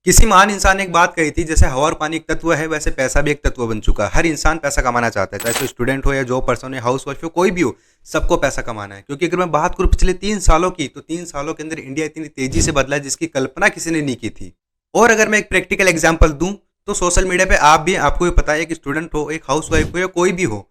किसी महान इंसान ने एक बात कही थी, जैसे हवा और पानी एक तत्व है वैसे पैसा भी एक तत्व बन चुका है। हर इंसान पैसा कमाना चाहता है, चाहे तो स्टूडेंट हो या जॉब पर्सन हो, हाउस वाइफ हो, कोई भी हो, सबको पैसा कमाना है। क्योंकि अगर मैं बात करूं पिछले 3 सालों की, तो 3 सालों के अंदर इंडिया इतनी तेजी से बदला है जिसकी कल्पना किसी ने नहीं की थी। और अगर मैं एक प्रैक्टिकल एग्जाम्पल दूं तो सोशल मीडिया पे आपको भी पता है कि स्टूडेंट हो, एक हाउस वाइफ हो या कोई भी हो,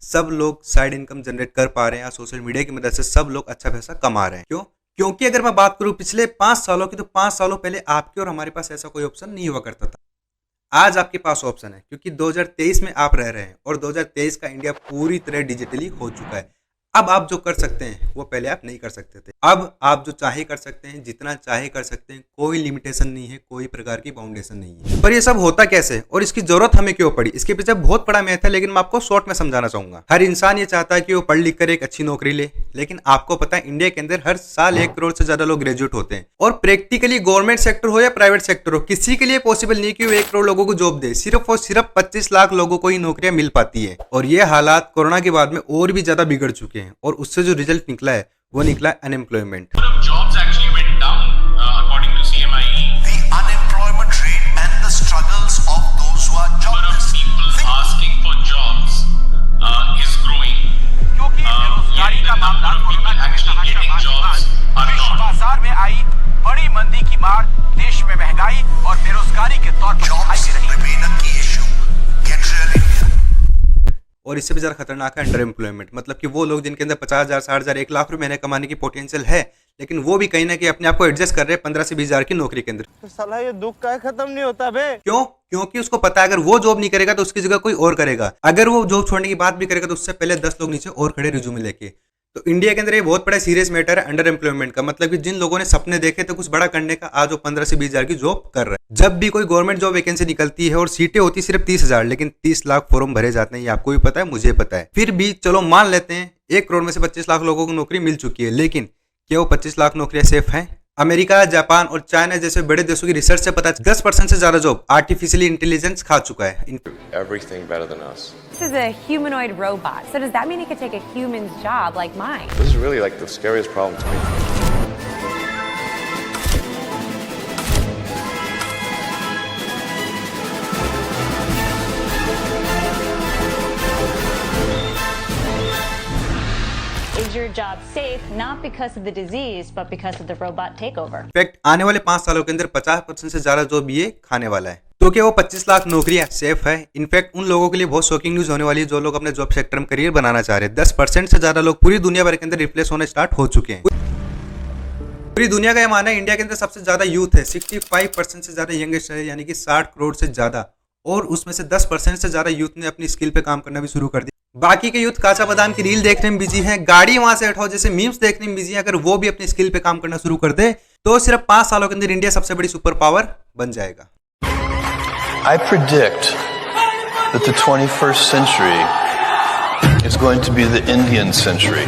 सब लोग साइड इनकम जनरेट कर पा रहे हैं या सोशल मीडिया की मदद से सब लोग अच्छा पैसा कमा रहे हैं। क्यों? क्योंकि अगर मैं बात करूं पिछले 5 सालों की, तो 5 सालों पहले आपके और हमारे पास ऐसा कोई ऑप्शन नहीं हुआ करता था। आज आपके पास ऑप्शन है, क्योंकि 2023 में आप रह रहे हैं और 2023 का इंडिया पूरी तरह डिजिटली हो चुका है। अब आप जो कर सकते हैं वो पहले आप नहीं कर सकते थे। अब आप जो चाहे कर सकते हैं, जितना चाहे कर सकते हैं, कोई लिमिटेशन नहीं है, कोई प्रकार की बाउंडेशन नहीं है। पर ये सब होता कैसे और इसकी जरूरत हमें क्यों पड़ी, इसके पीछे बहुत बड़ा मैथ है, लेकिन मैं आपको शॉर्ट में समझाना चाहूंगा। हर इंसान ये चाहता है कि वो पढ़ लिख कर एक अच्छी नौकरी ले, लेकिन आपको पता है इंडिया के अंदर हर साल 1 करोड़ से ज्यादा लोग ग्रेजुएट होते हैं और प्रैक्टिकली गवर्नमेंट सेक्टर हो या प्राइवेट सेक्टर हो, किसी के लिए पॉसिबल नहीं कि वो 1 करोड़ लोगों को जॉब दे। सिर्फ और सिर्फ 25 लाख लोगों को ही नौकरियां मिल पाती है। और ये हालात कोरोना के बाद में और भी ज्यादा बिगड़ चुके हैं और उससे जो रिजल्ट निकला है वो निकला unemployment. Jobs actually went down, according to CMIE. The unemployment rate and the struggles of those who are Number of jobless. people asking for jobs is growing. क्योंकि बेरोजगारी का मामला कोरोना के actually getting jobs are विश्व not. बाजार में आई बड़ी मंदी की मार देश में महंगाई और बेरोजगारी के तौर पर दिखाई Jobs दे रही है। remain a key issue. Get real India. और इससे भी ज्यादा खतरनाक है अंडर एम्प्लॉयमेंट, मतलब कि वो लोग जिनके अंदर 50,000, 60,000, 1 लाख रुपए महीने कमाने की पोटेंशियल है, लेकिन वो भी कहीं ना कहीं अपने आप को एडजस्ट कर रहे हैं 15 से 20,000 की नौकरी के अंदर। तो साला ये दुख का खत्म नहीं होता बे। क्यों? क्योंकि उसको पता है अगर वो जॉब नहीं करेगा तो उसकी जगह कोई और करेगा। अगर वो जॉब छोड़ने की बात भी करेगा तो उससे पहले 10 लोग नीचे और खड़े रिज्यूमे लेके। तो इंडिया के अंदर ये बहुत बड़ा सीरियस मैटर है अंडर एम्प्लॉयमेंट का, मतलब कि जिन लोगों ने सपने देखे थे कुछ बड़ा करने का, आज वो 15 से 20,000 की जॉब कर रहे हैं। जब भी कोई गवर्नमेंट जॉब वैकेंसी निकलती है और सीटें होती सिर्फ 30,000, लेकिन 30 लाख फॉर्म भरे जाते हैं, ये आपको भी पता है, मुझे पता है। फिर भी चलो मान लेते हैं 1 करोड़ में से 25 लाख लोगों को नौकरी मिल चुकी है, लेकिन क्या वो 25 लाख नौकरियां सेफ हैं? अमेरिका, जापान और चाइना जैसे बड़े देशों की रिसर्च से पता 10% से ज्यादा जॉब आर्टिफिशियली इंटेलिजेंस खा चुका है। Everything better than us. This is a humanoid robot. So does that mean it could take a human's job like mine? This is really like the scariest problem to me. Is your job safe not because of the disease but because of the robot takeover? In fact आने वाले 5 सालों के अंदर 50% से ज्यादा job ये खाने वाला है। तो क्या वो 25 लाख नौकरियां सेफ है? इनफैक्ट उन लोगों के लिए बहुत शॉकिंग न्यूज होने वाली है जो लोग अपने जॉब सेक्टर में करियर बनाना चाह रहे हैं। 10% से ज्यादा लोग पूरी दुनिया भर के अंदर रिप्लेस होने स्टार्ट हो चुके हैं। पूरी दुनिया का यह मानना है इंडिया के अंदर सबसे ज्यादा यूथ है, 65% से ज्यादा यंगेस्ट है, यानी कि 60 करोड़ से ज्यादा, और उसमें से 10% से ज्यादा यूथ ने अपनी स्किल पे काम करना भी शुरू कर दिया। बाकी के यूथ काचा बादाम की रील देखने में बिजी हैं, गाड़ी वहां से हटाओ जैसे मीम्स देखने में बिजी हैं। अगर वो भी अपनी स्किल पे काम करना शुरू कर दे तो सिर्फ 5 सालों के अंदर इंडिया सबसे बड़ी सुपर पावर बन जाएगा। I predict that the 21st century is going to be the Indian century.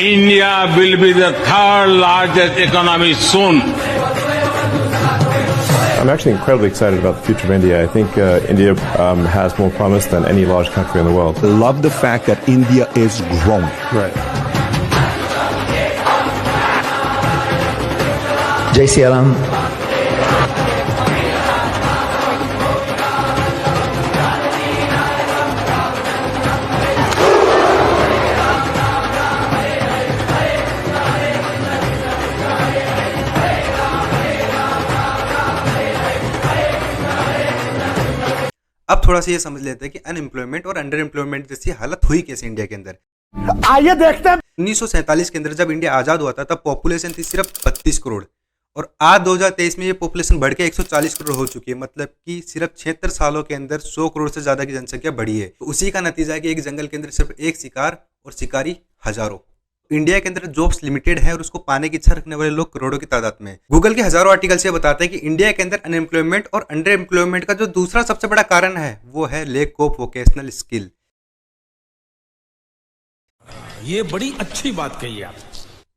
India will be the third largest economy soon. I'm actually incredibly excited about the future of India. I think India has more promise than any large country in the world. I love the fact that India is growing. Right. जय सिया राम। अब थोड़ा सा ये समझ लेते हैं कि unemployment और अंडर एम्प्लॉयमेंट जैसी हालत हुई कैसे इंडिया के अंदर। आइए देखते हैं। 1947 के अंदर जब इंडिया आजाद हुआ था तब पॉपुलेशन थी सिर्फ 32 करोड़ और आज 2023 में ये पॉपुलेशन बढ़ के 140 करोड़ हो चुकी है, मतलब कि सिर्फ 76 सालों के अंदर 100 करोड़ से ज्यादा की जनसंख्या बढ़ी है। तो उसी का नतीजा है कि एक जंगल के अंदर सिर्फ एक शिकार और शिकारी हजारों। इंडिया के अंदर जॉब्स लिमिटेड है और उसको पाने की इच्छा रखने वाले लोग करोड़ों की तादाद में। गूगल के हजारों आर्टिकल से बताते हैं कि इंडिया के अंदर अनएम्प्लॉयमेंट और अंडर एम्प्लॉयमेंट का जो दूसरा सबसे बड़ा कारण है वो है लैक ऑफ वोकेशनल स्किल। ये बड़ी अच्छी बात कही आप।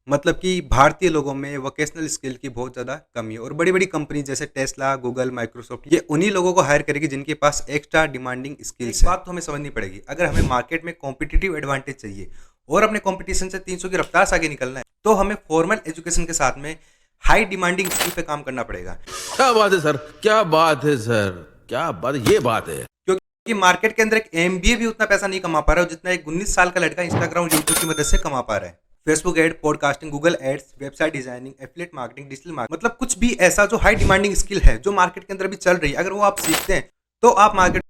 मतलब कि भारतीय लोगों में वोकेशनल स्किल की बहुत ज़्यादा कमी है और बड़ी बड़ी कंपनी जैसे टेस्ला, गूगल, माइक्रोसॉफ्ट ये उन्हीं लोगों को हायर करेगी जिनके पास एक्स्ट्रा डिमांडिंग स्किल्स है। बात तो हमें समझनी पड़ेगी, अगर हमें मार्केट में कॉम्पिटिटिव एडवांटेज चाहिए और अपने कंपटीशन से 300 की रफ्तार से आगे निकलना है तो हमें फॉर्मल एजुकेशन के साथ में हाई डिमांडिंग स्किल पे काम करना पड़ेगा। क्या बात है सर, क्या बात है सर, क्या बात, ये बात है। क्योंकि मार्केट के अंदर एक MBA भी उतना पैसा नहीं कमा पा रहा है जितना एक 19 साल का लड़का इंस्टाग्राम और यूट्यूब की मदद से कमा पा रहा है। Facebook ad, podcasting, Google ads, website designing, affiliate marketing, digital marketing, मतलब कुछ भी ऐसा जो हाई डिमांडिंग स्किल है जो मार्केट के अंदर भी चल रही है, अगर वो आप सीखते हैं तो आप मार्केट,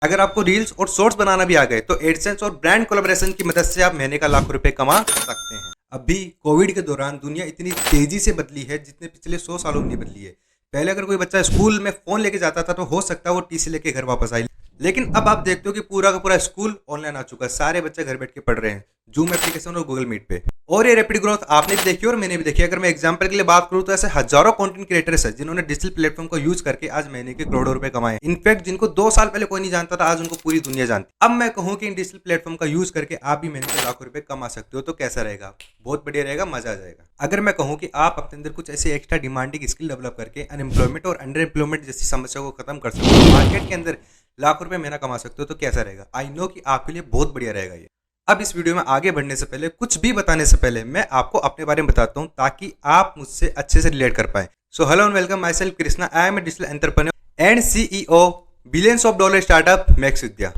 अगर आपको रील्स और शॉर्ट्स बनाना भी आ गए तो एडसेंस और ब्रांड कोलैबोरेशन की मदद से आप महीने का लाखों रुपए कमा सकते हैं। अभी कोविड के दौरान दुनिया इतनी तेजी से बदली है जितने पिछले 100 सालों में नहीं बदली है। पहले अगर कोई बच्चा स्कूल में फोन लेके जाता था तो हो सकता है वो टीसी लेके घर वापस आए, लेकिन अब आप देखते हो कि पूरा का पूरा स्कूल ऑनलाइन आ चुका है। सारे बच्चे घर बैठ के पढ़ रहे हैं जूम एप्लीकेशन और गूगल मीट पे। और ये रैपिड ग्रोथ आपने भी देखी और मैंने भी देखी। अगर मैं एग्जांपल के लिए बात करूं तो ऐसे हजारों कंटेंट क्रिएटर्स हैं जिन्होंने डिजिटल प्लेटफॉर्म को यूज करके आज महीने के करोड़ों रुपए कमाए। इनफैक्ट जिनको 2 साल पहले कोई नहीं जानता था आज उनको पूरी दुनिया जानती। अब मैं कहूं कि इन डिजिटल प्लेटफॉर्म का यूज करके आप भी महीने के लाखों रुपए कमा सकते हो तो कैसा रहेगा? बहुत बढ़िया रहेगा, मजा आ जाएगा। अगर मैं कहूं कि आप अपने अंदर कुछ ऐसे एक्स्ट्रा डिमांडिंग स्किल डेवलप करके अनएम्प्लॉयमेंट और अंडर एम्प्लॉयमेंट जैसी समस्या को खत्म कर सकते हो, मार्केट के अंदर लाखों रुपए महीना कमा सकते हो तो कैसा रहेगा? आई नो कि आपके लिए बहुत बढ़िया रहेगा ये। अब इस वीडियो में आगे बढ़ने से पहले, कुछ भी बताने से पहले मैं आपको अपने बारे में बताता हूं ताकि आप मुझसे अच्छे से रिलेट कर पाए। So hello and welcome, myself Krishna, I am a digital entrepreneur and CEO billions of dollar startup Max Vidya.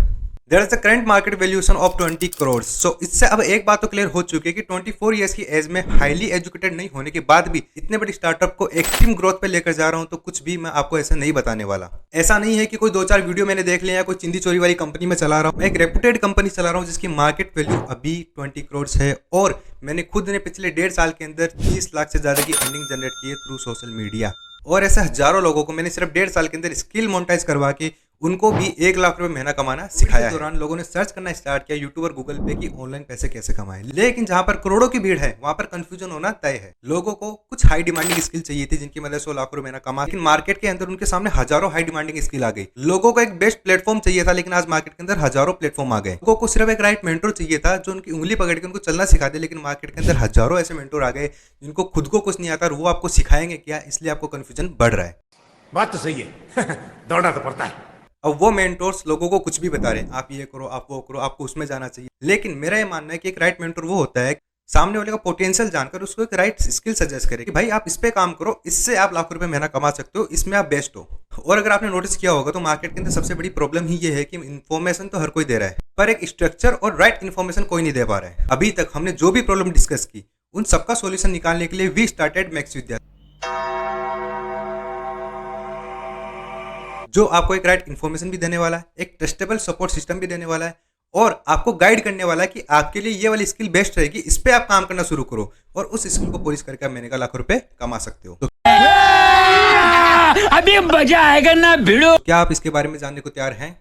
There is a current market valuation of 20 crore. So इससे अब एक बात तो क्लियर हो चुकी है कि 24 इयर्स की एज में हाईली एजुकेटेड नहीं होने के बाद भी इतने बड़ी स्टार्टअप को एक्सट्रीम ग्रोथ पे लेकर जा रहा हूं तो कुछ भी मैं आपको ऐसा नहीं बताने वाला। ऐसा नहीं है कि कोई 2-4 वीडियो मैंने देख लिया या कोई चिंदी चोरी वाली कंपनी में चला रहा हूं। मैं एक रेपुटेड कंपनी चला रहा हूं जिसकी मार्केट वैल्यू अभी 20 करोड़ है और मैंने खुद ने पिछले 1.5 साल के अंदर 30 लाख से ज्यादा की अर्निंग जनरेट की है थ्रू सोशल मीडिया। और ऐसे हजारों लोगों को मैंने सिर्फ 1.5 साल के अंदर स्किल मोनेटाइज करवा के उनको भी 1 लाख रुपए महीना कमाना सिखाया। इस दौरान लोगों ने सर्च करना स्टार्ट किया यूट्यूब और गूगल पे कि ऑनलाइन पैसे कैसे कमाएं। लेकिन जहां पर करोड़ों की भीड़ है वहां पर कंफ्यूजन होना तय है। लोगों को कुछ हाई डिमांडिंग स्किल चाहिए थी जिनकी मदद से 1 लाख रुपए महीना कमा, लेकिन मार्केट के अंदर उनके सामने हजारों हाई डिमांडिंग स्किल आ गई। लोगों को एक बेस्ट प्लेटफॉर्म चाहिए था लेकिन आज मार्केट के अंदर हजारों प्लेटफॉर्म आ गए। लोगों को सिर्फ एक राइट मेंटोर चाहिए था जो उनकी उंगली पकड़ के उनको चलना सिखा दे, लेकिन मार्केट के अंदर हजारों ऐसे मेंटोर आ गए जिनको खुद को कुछ नहीं आता और वो आपको सिखाएंगे क्या, इसलिए आपको कंफ्यूजन बढ़ रहा है। बात तो सही है दौड़ना तो पड़ता है। अब वो मेंटोर्स लोगों को कुछ भी बता रहे हैं, आप ये करो, आप वो करो, आपको उसमें जाना चाहिए। लेकिन मेरा ये मानना है कि एक राइट मेंटोर वो होता है सामने वाले का पोटेंशियल जानकर उसको एक राइट स्किल सजेस्ट करे कि भाई आप इस पे काम करो, इससे आप लाखों रुपए महीना कमा सकते हो, इसमें आप बेस्ट हो। और अगर आपने नोटिस किया होगा तो मार्केट के अंदर सबसे बड़ी प्रॉब्लम ही ये है कि इन्फॉर्मेशन तो हर कोई दे रहा है पर एक स्ट्रक्चर और राइट इन्फॉर्मेशन कोई नहीं दे पा रहा है। अभी तक हमने जो भी प्रॉब्लम डिस्कस की उन सबका सोल्यूशन निकालने के लिए वी स्टार्टेड मैक्स विद्या, जो आपको एक राइट इन्फॉर्मेशन भी देने वाला है, एक ट्रस्टेबल सपोर्ट सिस्टम भी देने वाला है और आपको गाइड करने वाला है कि आपके लिए ये वाली स्किल बेस्ट रहेगी, इस पे आप काम करना शुरू करो और उस स्किल को पॉलिश करके आप महीने का लाखों रुपए कमा सकते हो। तो अभी मजा आएगा ना भिड़ो। क्या आप इसके बारे में जानने को तैयार हैं?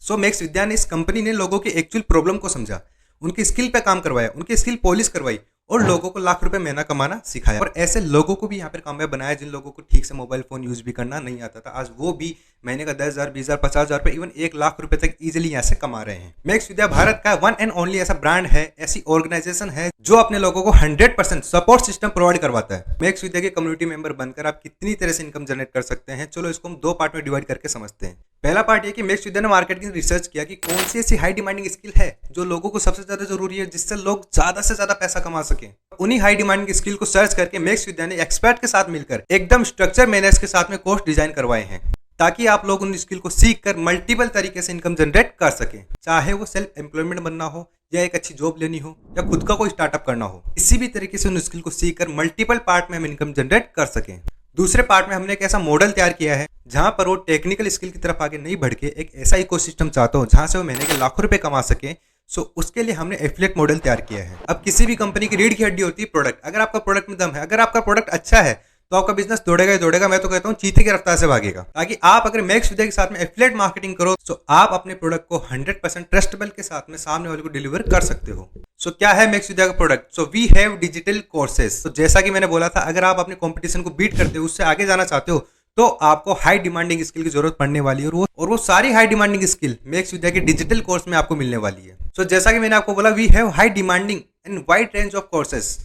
सो मैक्स विद्या ने, इस कंपनी ने लोगों की एक्चुअल प्रॉब्लम को समझा, उनकी स्किल पे काम करवाया, उनकी स्किल पॉलिश करवाई और लोगों को लाख रुपए महीना कमाना सिखाया। और ऐसे लोगों को भी यहाँ पर कामयाब बनाया जिन लोगों को ठीक से मोबाइल फोन यूज भी करना नहीं आता था। आज वो भी महीने का 10,000, 20,000, 50,000 रुपए, इवन 1 लाख रुपए तक इजीली यहाँ से कमा रहे हैं। मैक्स विद्या भारत का वन एंड ओनली ऐसा ब्रांड है, ऐसी ऑर्गेनाइजेशन है जो अपने लोगों को 100% सपोर्ट सिस्टम प्रोवाइड करवाता है। मैक्स विद्या के कम्युनिटी मेंबर बनकर आप कितनी तरह से इनकम जनरेट कर सकते हैं, चलो इसको हम 2 पार्ट में डिवाइड करके समझते हैं। पहला पार्ट ये कि मैक्स विद्या ने मार्केट की रिसर्च किया कि कौन सी ऐसी हाई डिमांडिंग स्किल है जो लोगों को सबसे ज्यादा जरूरी है, जिससे लोग ज्यादा से ज्यादा पैसा कमा सके। उन्हीं हाई डिमांडिंग स्किल को सर्च करके मैक्स विद्या ने एक्सपर्ट के साथ मिलकर एकदम स्ट्रक्चर मैनेज के साथ में कोर्स डिजाइन करवाए हैं ताकि आप लोग उन स्किल को सीख कर मल्टीपल तरीके से इनकम जनरेट कर सकें, चाहे वो सेल्फ एम्प्लॉयमेंट बनना हो या एक अच्छी जॉब लेनी हो या खुद का कोई स्टार्टअप करना हो। किसी भी तरीके से उन स्किल को सीख कर मल्टीपल पार्ट में हम इनकम जनरेट कर सकें। दूसरे पार्ट में हमने एक ऐसा मॉडल तैयार किया है जहां पर वो टेक्निकल स्किल की तरफ आगे नहीं बढ़ के एक ऐसा इकोसिस्टम चाहता हूं जहां से वो महीने के लाखों रुपए कमा सके। सो उसके लिए हमने एफिलिएट मॉडल तैयार किया है। अब किसी भी कंपनी की रीढ़ की हड्डी होती है प्रोडक्ट। अगर आपका प्रोडक्ट में दम है, अगर आपका प्रोडक्ट अच्छा है तो आपका बिजनेस दौड़ेगा ही दौड़ेगा। मैं तो कहता हूं चीते की रफ्तार से भागेगा। ताकि आप अगर मैक्स विद्या के साथ में एफिलिएट मार्केटिंग करो तो आप अपने प्रोडक्ट को 100% ट्रस्टेबल के साथ में सामने वाले को डिलीवर कर सकते हो। सो क्या है मैक्स विद्या का product? So we have digital courses. तो जैसा कि मैंने बोला था, अगर आप अपने कंपटीशन को बीट करते हो, उससे आगे जाना चाहते हो तो आपको हाई डिमांडिंग स्किल की जरूरत पड़ने वाली है और वो सारी हाई डिमांडिंग स्किल मैक्स विद्या के डिजिटल कोर्स में आपको मिलने वाली है। सो जैसा कि मैंने आपको बोला, we have high demanding and wide range of courses.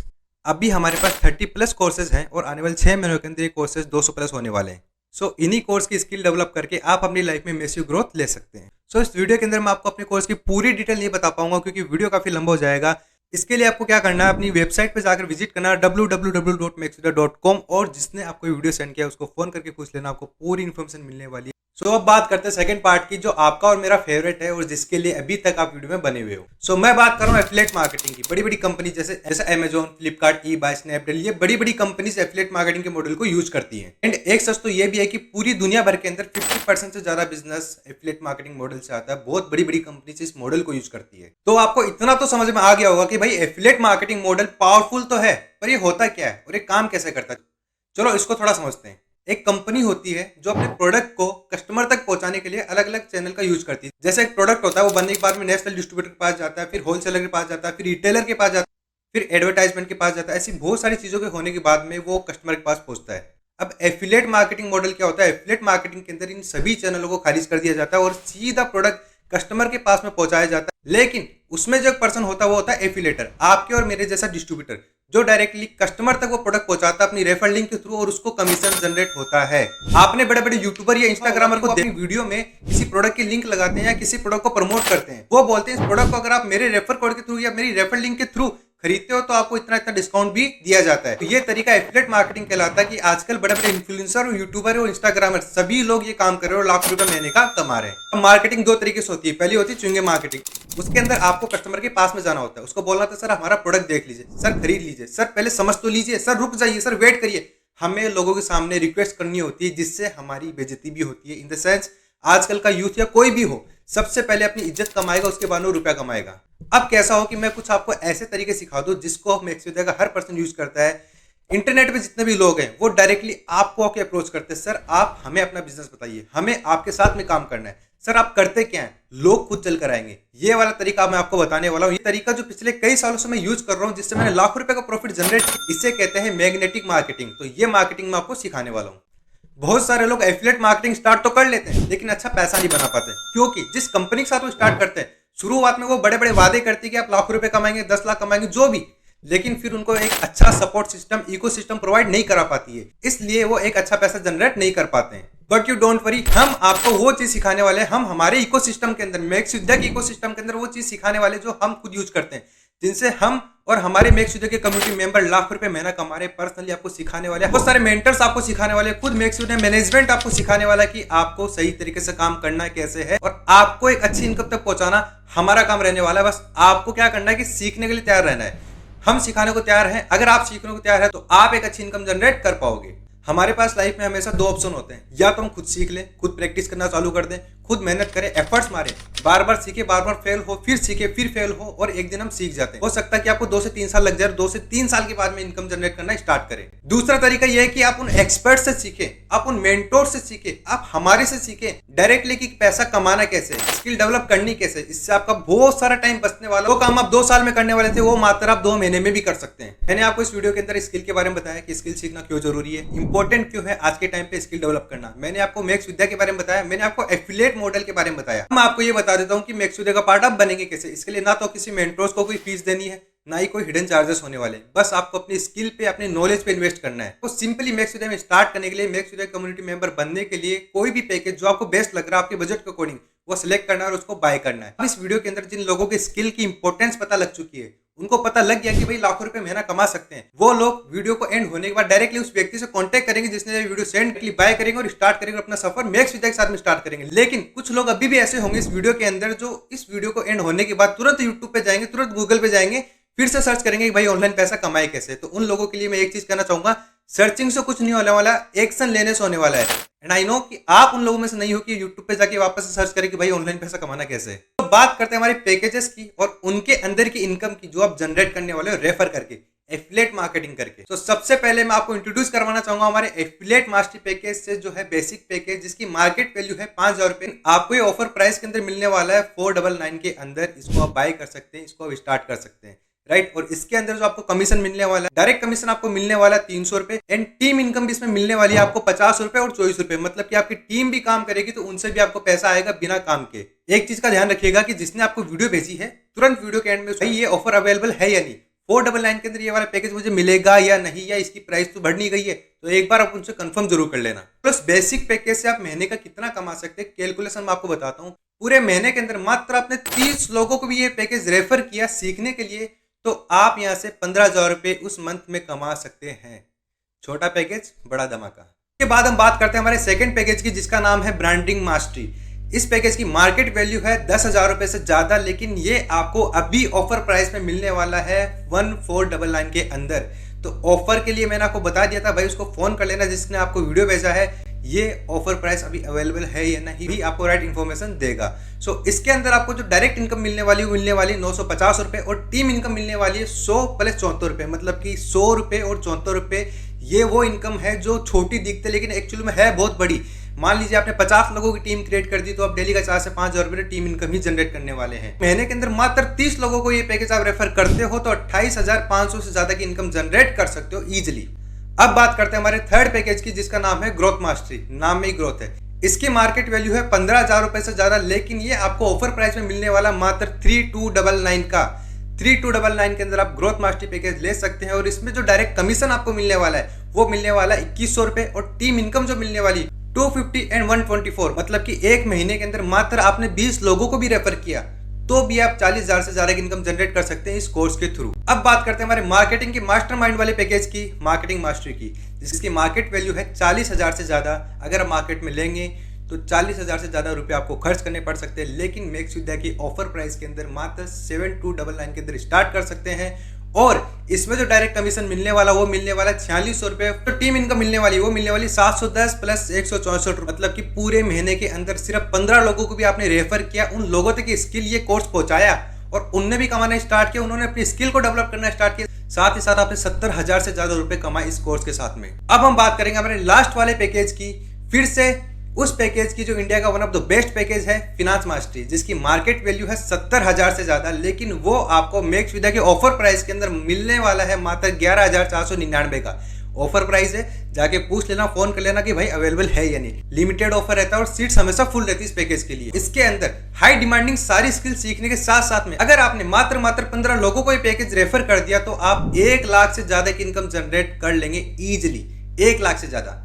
अभी हमारे पास 30+ कोर्सेज हैं और आने वाले 6 महीनों के अंदर ये कोर्सेज 200+ होने वाले हैं। सो इन्हीं कोर्स की स्किल डेवलप करके आप अपनी लाइफ में मैसिव ग्रोथ ले सकते हैं। सो इस वीडियो के अंदर मैं आपको अपने कोर्स की पूरी डिटेल नहीं बता पाऊंगा क्योंकि वीडियो काफी लंबा हो जाएगा। इसके लिए आपको क्या करना है, अपनी वेबसाइट पे जाकर विजिट करना है www.maxvidya.com और जिसने आपको ये वीडियो सेंड किया उसको फोन करके पूछ लेना, आपको पूरी इन्फॉर्मेशन मिलने वाली है। सो अब बात करते हैं सेकंड पार्ट की, जो आपका और मेरा फेवरेट है और जिसके लिए अभी तक आप वीडियो में बने हुए हो। सो मैं बात कर रहा हूँ एफिलिएट मार्केटिंग की। बड़ी बड़ी कंपनी जैसे Amazon, फ्लिपकार्ट, eBay, स्नैपडील, ये बड़ी बड़ी कंपनीज एफिलिएट मार्केटिंग के मॉडल को यूज करती हैं। एंड एक सच तो ये भी है कि पूरी दुनिया भर के अंदर 50% से ज्यादा बिजनेस एफिलिएट मार्केटिंग मॉडल से आता है। बहुत बड़ी बड़ी कंपनी इस मॉडल को यूज करती है। तो आपको इतना तो समझ में आ गया होगा कि भाई एफिलिएट मार्केटिंग मॉडल पावरफुल तो है, पर ये होता क्या है और ये काम कैसे करता है। चलो इसको थोड़ा समझते हैं। एक कंपनी होती है जो अपने प्रोडक्ट को कस्टमर तक पहुंचाने के लिए अलग अलग चैनल का यूज करती है। जैसे एक प्रोडक्ट होता है, वो बनने के बाद में नेशनल डिस्ट्रीब्यूटर के पास जाता है, फिर होलसेलर के पास जाता है, फिर रिटेलर के पास जाता है, फिर एडवर्टाइजमेंट के पास जाता है। ऐसी बहुत सारी चीजों के होने के बाद में वो कस्टमर के पास पहुंचता है। अब एफिलिएट मार्केटिंग मॉडल क्या होता है, एफिलिएट मार्केटिंग के अंदर इन सभी चैनलों को खारिज कर दिया जाता है और सीधा प्रोडक्ट कस्टमर के पास में पहुंचाया जाता है। लेकिन उसमें जो पर्सन होता है वो होता है एफिलिएटर, आपके और मेरे जैसा डिस्ट्रीब्यूटर, जो डायरेक्टली कस्टमर तक वो प्रोडक्ट पहुंचाता है अपनी रेफर लिंक के थ्रू और उसको कमीशन जनरेट होता है। आपने बड़े बड़े यूट्यूबर या इंस्टाग्रामर को अपनी वीडियो में किसी प्रोडक्ट की लिंक लगाते हैं या किसी प्रोडक्ट को प्रमोट करते हैं, वो बोलते हैं इस प्रोडक्ट को अगर आप मेरे रेफर कोड के थ्रू या मेरी रेफर लिंक के थ्रू खरीदते हो तो आपको इतना इतना डिस्काउंट भी दिया जाता है। तो ये तरीका एफिलिएट मार्केटिंग कहलाता है कि आजकल बड़े बड़े इन्फ्लुएंसर और यूट्यूबर और इंस्टाग्रामर सभी लोग ये काम कर रहे हैं और लाख रुपए महीने का कमा रहे हैं। अब मार्केटिंग दो तरीके से होती है। पहली होती है च्युइंगम मार्केटिंग। उसके अंदर आपको कस्टमर के पास में जाना होता है, उसको बोलना था सर हमारा प्रोडक्ट देख लीजिए, सर खरीद लीजिए, सर पहले समझ तो लीजिए, सर रुक जाइए, सर वेट करिए। हमें लोगों के सामने रिक्वेस्ट करनी होती है जिससे हमारी बेइज्जती भी होती है। इन द सेंस आजकल का यूथ या कोई भी हो सबसे पहले अपनी इज्जत कमाएगा, उसके बाद वो रुपया कमाएगा। अब कैसा हो कि मैं कुछ आपको ऐसे तरीके सिखा दूं जिसको मैक्सविद्या का हर पर्सन यूज करता है। इंटरनेट पे जितने भी लोग हैं वो डायरेक्टली आपको आके अप्रोच करते हैं, सर आप हमें अपना बिजनेस बताइए, हमें आपके साथ में काम करना है, सर आप करते क्या हैं, लोग खुद चल कर आएंगे। ये वाला तरीका मैं आपको बताने वाला हूँ। ये तरीका जो पिछले कई सालों से मैं यूज कर रहा हूँ, जिससे मैंने लाखों रुपए का प्रॉफिट जनरेट किया, इसे कहते हैं मैग्नेटिक मार्केटिंग। तो ये मार्केटिंग मैं आपको सिखाने वाला हूँ। बहुत सारे लोग एफिलिएट मार्केटिंग स्टार्ट तो कर लेते हैं लेकिन अच्छा पैसा नहीं बना पाते, क्योंकि जिस कंपनी के साथ वो स्टार्ट करते हैं शुरुआत में वो बड़े बड़े वादे करती है कि आप लाखों रुपए कमाएंगे, 10 लाख कमाएंगे, जो भी, लेकिन फिर उनको एक अच्छा सपोर्ट सिस्टम, इकोसिस्टम प्रोवाइड नहीं करा पाती है, इसलिए वो एक अच्छा पैसा जनरेट नहीं कर पाते हैं। बट यू डोंट वरी, हम आपको वो चीज सिखाने वाले हैं। हम हमारे इकोसिस्टम के अंदर, मैक्सविद्या के इकोसिस्टम के अंदर वो चीज सिखाने वाले जो हम खुद यूज करते हैं, जिनसे हम और हमारे मैक्सविद्या के कम्युनिटी मेंबर लाख रुपए महीना कमा रहे। पर्सनली आपको सिखाने वाले, बहुत सारे मेंटर्स आपको सिखाने वाले, खुद मैक्सविद्या मैनेजमेंट आपको सिखाने वाला कि आपको सही तरीके से काम करना कैसे है और आपको एक अच्छी इनकम तक पहुंचाना हमारा काम रहने वाला है। बस आपको क्या करना है कि सीखने के लिए तैयार रहना है। हम सिखाने को तैयार हैं। अगर आप सीखने को तैयार है तो आप एक अच्छी इनकम जनरेट कर पाओगे। हमारे पास लाइफ में हमेशा दो ऑप्शन होते हैं, या तो हम खुद सीख लें, खुद प्रैक्टिस करना चालू कर दें, खुद मेहनत करें, एफर्ट्स मारें, बार बार सीखे, बार बार फेल हो, फिर सीखे, फिर फेल हो और एक दिन हम सीख जाते हैं। हो सकता है कि आपको 2 से 3 साल लग जाए, 2 से 3 साल के बाद में इनकम जनरेट करना स्टार्ट करें। दूसरा तरीका यह है कि आप उन एक्सपर्ट से सीखें, आप उन मेंटोर से सीखें, आप हमारे से सीखें डायरेक्टली कि पैसा कमाना कैसे, स्किल डेवलप करनी कैसे। इससे आपका बहुत सारा टाइम बचने वाला। वो काम आप 2 साल में करने वाले थे, वो मात्र आप 2 महीने में भी कर सकते हैं। मैंने आपको इस वीडियो के अंदर स्किल के बारे में बताया कि स्किल सीखना क्यों जरूरी है, इंपॉर्टेंट क्यों है आज के टाइम पे स्किल डेवलप करना। मैंने आपको मैक्सविद्या के बारे में बताया, मैंने आपको एफिलिएट मॉडल के बारे में बताया। मैं आपको ये बता देता हूँ कि मैक्सविद्या का पार्ट आप बनेंगे कैसे। इसके लिए ना तो किसी मेंटर्स को कोई फीस देनी है, ना ही कोई हिडन चार्जेस होने वाले। बस आपको अपनी स्किल पे, अपने नॉलेज पे इन्वेस्ट करना है। तो सिंपली मैक्सविद्या में स्टार्ट करने के लिए, मैक्सविद्या कम्युनिटी मेंबर बनने के लिए कोई भी पैकेज जो आपको बेस्ट लग रहा है आपके बजट के अकॉर्डिंग, वो सिलेक्ट करना है और उसको बाय करना है। इस वीडियो के अंदर जिन लोगों के स्किल की इंपॉर्टेंस पता लग चुकी है, उनको पता लग गया कि भाई लाखों रुपए महीना कमा सकते हैं, वो लोग वीडियो को एंड होने के बाद डायरेक्टली उस व्यक्ति से कांटेक्ट करेंगे जिसने वीडियो सेंड की, बाय करेंगे और स्टार्ट करेंगे अपना सफर मैक्सविद्या के साथ में स्टार्ट करेंगे। लेकिन कुछ लोग अभी भी ऐसे होंगे इस वीडियो के अंदर जो इस वीडियो को एंड होने के बाद तुरंत यूट्यूब पे जाएंगे, तुरंत गूगल पे जाएंगे, फिर से सर्च करेंगे कि भाई ऑनलाइन पैसा कमाए कैसे। तो उन लोगों के लिए मैं एक चीज कहना चाहूंगा, सर्चिंग से कुछ नहीं होने वाला, एक्शन लेने से होने वाला है। एंड आई नो कि आप उन लोगों में से नहीं हो कि यूट्यूब पे जाके वापस से सर्च करें कि भाई ऑनलाइन पैसा कमाना कैसे है। तो बात करते हैं हमारे पैकेजेस की और उनके अंदर की इनकम की, जो आप जनरेट करने वाले हो रेफर करके, एफिलिएट मार्केटिंग करके। तो सबसे पहले मैं आपको इंट्रोड्यूस करवाना चाहूंगा हमारे एफिलिएट मास्टर पैकेज से, जो है बेसिक पैकेज, जिसकी मार्केट वैल्यू है 5000 रुपए। आपको ये ऑफर प्राइस के अंदर मिलने वाला है 499 के अंदर। इसको आप बाय कर सकते हैं, इसको आप स्टार्ट कर सकते हैं, राइट। और इसके अंदर जो आपको कमीशन मिलने वाला है, डायरेक्ट कमीशन आपको मिलने वाला है 300 रुपए एंड टीम इनकम भी इसमें मिलने वाली है आपको 50 रुपए और 24 रुपए। मतलब कि आपकी टीम भी काम करेगी तो उनसे भी आपको पैसा आएगा बिना काम के। एक चीज का ध्यान रखिएगा कि जिसने आपको वीडियो भेजी है, तुरंत वीडियो के एंड में भाई ये ऑफर अवेलेबल है या नहीं, 499 के अंदर ये वाला पैकेज मुझे मिलेगा या नहीं, या इसकी प्राइस तो बढ़ नहीं गई है, तो एक बार आप उनसे कंफर्म जरूर कर लेना। प्लस बेसिक पैकेज से आप महीने का कितना कमा सकते हैं, कैलकुलेशन मैं आपको बताता हूँ। पूरे महीने के अंदर मात्र आपने 30 लोगों को भी ये पैकेज रेफर किया सीखने के लिए, तो आप यहाँ से 15,000 रुपये उस मंथ में कमा सकते हैं। छोटा पैकेज, बड़ा धमाका। के बाद हम बात करते हैं हमारे सेकंड पैकेज की, जिसका नाम है ब्रांडिंग मास्टरी। इस पैकेज की मार्केट वैल्यू है 10,000 रुपये से ज़्यादा, लेकिन ये आपको अभी ऑफर प्राइस में मिलने वाला है 1499 के अंदर। तो ऑफर के लिए मैंने आपको बता दिया था भाई, उसको फ़ोन कर लेना जिसने आपको वीडियो भेजा है। ये ऑफर प्राइस अभी अवेलेबल है या नहीं भी आपको राइट इन्फॉर्मेशन देगा। सो इसके अंदर आपको जो डायरेक्ट इनकम मिलने वाली 950 रुपये और टीम इनकम मिलने वाली है 100 प्लस 74 रुपये, मतलब कि 100 रुपये और 74 रुपये। ये वो इनकम है जो छोटी दिखते लेकिन एक्चुअली में है बहुत बड़ी। मान लीजिए आपने 50 लोगों की टीम क्रिएट कर दी, तो आप डेली का 4 से 5,000 रुपये टीम इनकम ही जनरेट करने वाले हैं। महीने के अंदर मात्र 30 लोगों को ये पैकेज आप रेफर करते हो तो 28,500 से ज्यादा की इनकम जनरेट कर सकते हो इजिली। अब बात करते हैं हमारे थर्ड पैकेज की, जिसका नाम है ग्रोथ मास्टरी। नाम में ही ग्रोथ है। इसकी मार्केट वैल्यू है 15,000 रुपए से ज्यादा, लेकिन ये आपको ऑफर प्राइस में मिलने वाला मात्र 3299 का। 3299 के अंदर आप ग्रोथ मास्टरी पैकेज ले सकते हैं और इसमें जो डायरेक्ट कमीशन आपको मिलने वाला है वो मिलने वाला है 2100 रुपए और टीम इनकम जो मिलने वाली 250 एंड 124, मतलब कि एक महीने के अंदर मात्र आपने 20 लोगों को भी रेफर किया तो भी आप 40,000 से ज्यादा की इनकम जनरेट कर सकते हैं इस कोर्स के थ्रू। अब बात करते हैं हमारे मार्केटिंग की मास्टरमाइंड वाले पैकेज की, मार्केटिंग मास्टरी की, जिसकी मार्केट वैल्यू है 40,000 से ज्यादा। अगर आप मार्केट में लेंगे तो 40,000 से ज्यादा रुपए आपको खर्च करने पड़ सकते हैं, लेकिन मेक श्योर दैट कि ऑफर प्राइस के अंदर मात्र 7299 के अंदर स्टार्ट कर सकते हैं। और इसमें जो डायरेक्ट कमीशन मिलने वाला वो मिलने वाला 4600 रुपए। तो टीम इनकम मिलने वाली वो मिलने वाली 710 प्लस 164 रुपए, मतलब कि पूरे महीने के अंदर सिर्फ 15 लोगों को भी आपने रेफर किया, उन लोगों तक स्किल ये कोर्स पहुंचाया और उनने भी कमाना स्टार्ट किया, उन्होंने अपनी स्किल को डेवलप करना स्टार्ट किया, साथ ही साथ आपने 70,000 से ज्यादा रुपए कमाए इस कोर्स के साथ में। अब हम बात करेंगे हमारे लास्ट वाले पैकेज की, फिर से उस पैकेज की जो इंडिया का one of the best package है, फिनांस मास्टरी, जिसकी मार्केट वैल्यू है 70,000 से ज्यादा, लेकिन वो आपको मेक श्योर दैट कि ऑफर प्राइस के अंदर मिलने वाला है मात्र 11,499 का ऑफर प्राइस है। जाके पूछ लेना, फोन कर लेना कि भाई अवेलेबल है या नहीं। लिमिटेड ऑफर रहता है और सीट्स हमेशा फुल रहती है इस पैकेज के लिए। इसके अंदर हाई डिमांडिंग सारी स्किल सीखने के साथ साथ में अगर आपने मात्र 15 लोगों को ये पैकेज रेफर कर दिया तो आप 1 लाख से ज्यादा की इनकम जनरेट कर लेंगे इजिली, 1 लाख से ज्यादा।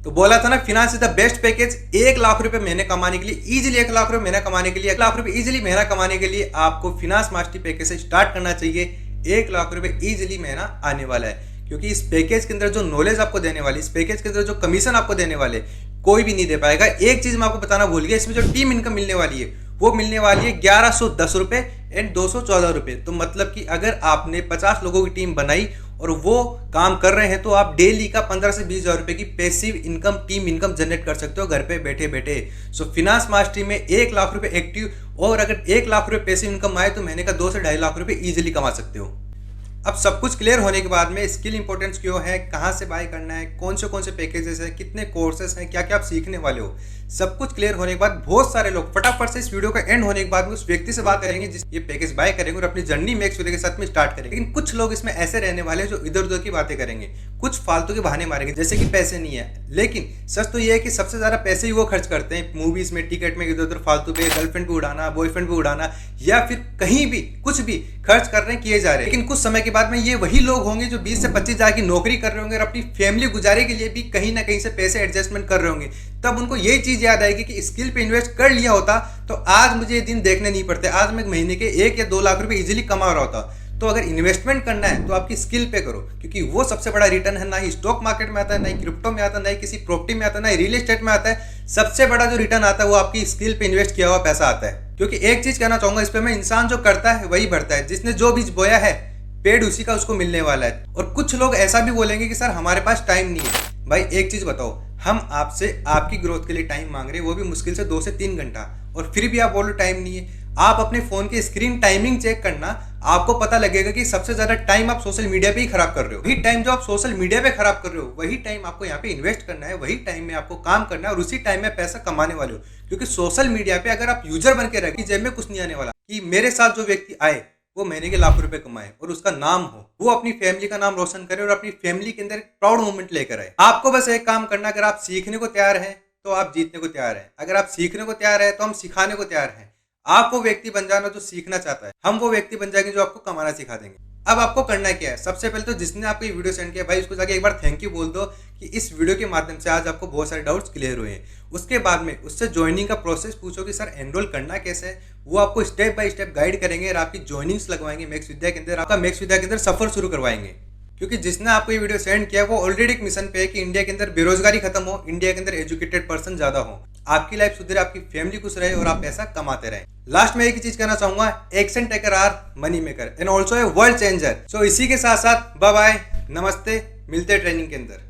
तो बोला था ना, finance is the best package. 1 lakh रुपए महीने कमाने के लिए इजीली, 1 लाख रुपए महीना कमाने के लिए, 1 लाख रुपए इजीली महीना कमाने के लिए आपको फिनांस मास्टरी पैकेज से स्टार्ट करना चाहिए। 1 लाख रुपए इजीली महीना आने वाला है, क्योंकि इस पैकेज के अंदर जो नॉलेज आपको देने वाली, इस पैकेज के अंदर जो कमीशन आपको देने वाले कोई भी नहीं दे पाएगा। एक चीज मैं आपको बताना भूल गया, इसमें जो टीम इनकम मिलने वाली है वो मिलने वाली है 1110 रुपए एंड 214 रुपए। तो मतलब कि अगर आपने 50 लोगों की टीम बनाई और वो काम कर रहे हैं तो आप डेली का 15 से 20,000 रुपए की passive income, team income generate कर सकते हो घर पे बैठे बैठे। सो फिनांस मास्टरी में 1 लाख रुपए एक्टिव, और अगर 1 लाख रुपए पैसिव इनकम आए तो महीने का 2 से 2.5 लाख रुपए इजीली कमा सकते हो। अब सब कुछ क्लियर होने के बाद में स्किल इंपॉर्टेंस क्यों है, कहाँ से बाय करना है, कौन से पैकेजेस हैं, कितने कोर्सेस हैं, क्या क्या आप सीखने वाले हो, सब कुछ क्लियर होने के बाद बहुत सारे लोग फटाफट से इस वीडियो का एंड होने के बाद में उस व्यक्ति से बात करेंगे जिस ये पैकेज बाय करेंगे और अपनी जर्नी मेक श्योर के साथ में स्टार्ट करेंगे। लेकिन कुछ लोग इसमें ऐसे रहने वाले हैं जो इधर उधर की बातें करेंगे, कुछ फालतू के बहाने मारेंगे जैसे कि पैसे नहीं है। लेकिन सच तो ये है कि सबसे ज्यादा पैसे ही वो खर्च करते हैं मूवीज में, टिकट में, इधर उधर फालतू पे गर्लफ्रेंड पे उड़ाना, बॉयफ्रेंड पे उड़ाना, या फिर कहीं भी कुछ भी खर्च कर रहे हैं, किए जा रहे हैं। लेकिन कुछ समय के बाद में ये वही लोग होंगे जो 20 से 25 हजार की नौकरी कर रहे होंगे और अपनी फैमिली गुजारे के लिए भी कहीं ना कहीं से पैसे एडजस्टमेंट कर रहे होंगे। तब उनको यही चीज याद आएगी कि स्किल पे इन्वेस्ट कर लिया होता तो आज मुझे ये दिन देखने नहीं पड़ते, आज मैं महीने के 1 या 2 लाख रुपए इजीली कमा रहा होता। तो अगर इन्वेस्टमेंट करना है तो आपकी स्किल पे करो, क्योंकि वो सबसे बड़ा रिटर्न है। ना ही स्टॉक मार्केट में आता है, ना ही क्रिप्टो में आता है, ना ही किसी प्रॉपर्टी में आता है, ना ही रियल एस्टेट में आता है। सबसे बड़ा जो रिटर्न आता है वो आपकी स्किल पे इन्वेस्ट किया हुआ पैसा आता है। क्योंकि एक चीज कहना चाहूंगा इस पे मैं, इंसान जो करता है वही भरता है। जिसने जो बीज बोया है पेड़ उसी का उसको मिलने वाला है। और कुछ लोग ऐसा भी बोलेंगे कि सर हमारे पास टाइम नहीं है। भाई एक चीज बताओ, हम आपसे आपकी ग्रोथ के लिए टाइम मांग रहे हैं, वो भी मुश्किल से 2 से 3 घंटा, और फिर भी आप बोलो टाइम नहीं है। आप अपने फोन की स्क्रीन टाइमिंग चेक करना, आपको पता लगेगा कि सबसे ज्यादा टाइम आप सोशल मीडिया पे ही खराब कर रहे हो। वही टाइम जो आप सोशल मीडिया पे खराब कर रहे हो, वही टाइम आपको यहाँ पे इन्वेस्ट करना है, वही टाइम में आपको काम करना है और उसी टाइम में पैसा कमाने वाले हो। क्योंकि सोशल मीडिया पे अगर आप यूजर बन के रहे, जेब में कुछ नहीं आने वाला, कि मेरे साथ जो व्यक्ति आए वो महीने के लाख रुपए कमाए और उसका नाम हो, वो अपनी फैमिली का नाम रोशन करे और अपनी फैमिली के अंदर प्राउड मोमेंट लेकर आए। आपको बस एक काम करना, अगर आप सीखने को तैयार हैं तो आप जीतने को तैयार हैं। अगर आप सीखने को तैयार है तो हम सिखाने को तैयार हैं। आप वो व्यक्ति बन जाना जो सीखना चाहता है, हम वो व्यक्ति बन जाएंगे जो आपको कमाना सिखा देंगे। अब आपको करना क्या है, सबसे पहले तो जिसने आपको ये वीडियो सेंड किया भाई उसको जाके एक बार थैंक यू बोल दो कि इस वीडियो के माध्यम से आज आपको बहुत सारे डाउट्स क्लियर हुए हैं। उसके बाद में उससे ज्वाइनिंग का प्रोसेस पूछो कि सर एनरोल करना कैसे है, वो आपको स्टेप बाय स्टेप गाइड करेंगे और आपकी ज्वाइनिंग्स लगवाएंगे मैक्स विद्या के अंदर, आपका मैक्स विद्या के अंदर सफर शुरू करवाएंगे। क्योंकि जिसने आपको ये वीडियो सेंड किया वो ऑलरेडी एक मिशन पे है कि इंडिया के अंदर बेरोजगारी खत्म हो, इंडिया के अंदर एजुकेटेड पर्सन ज्यादा हो, आपकी लाइफ सुधरे, आपकी फैमिली खुश रहे और आप पैसा कमाते रहे। लास्ट में एक ही चीज कहना चाहूंगा, action taker or money maker and also a world changer. So इसी के साथ साथ बाय बाय, नमस्ते, मिलते हैं ट्रेनिंग के अंदर।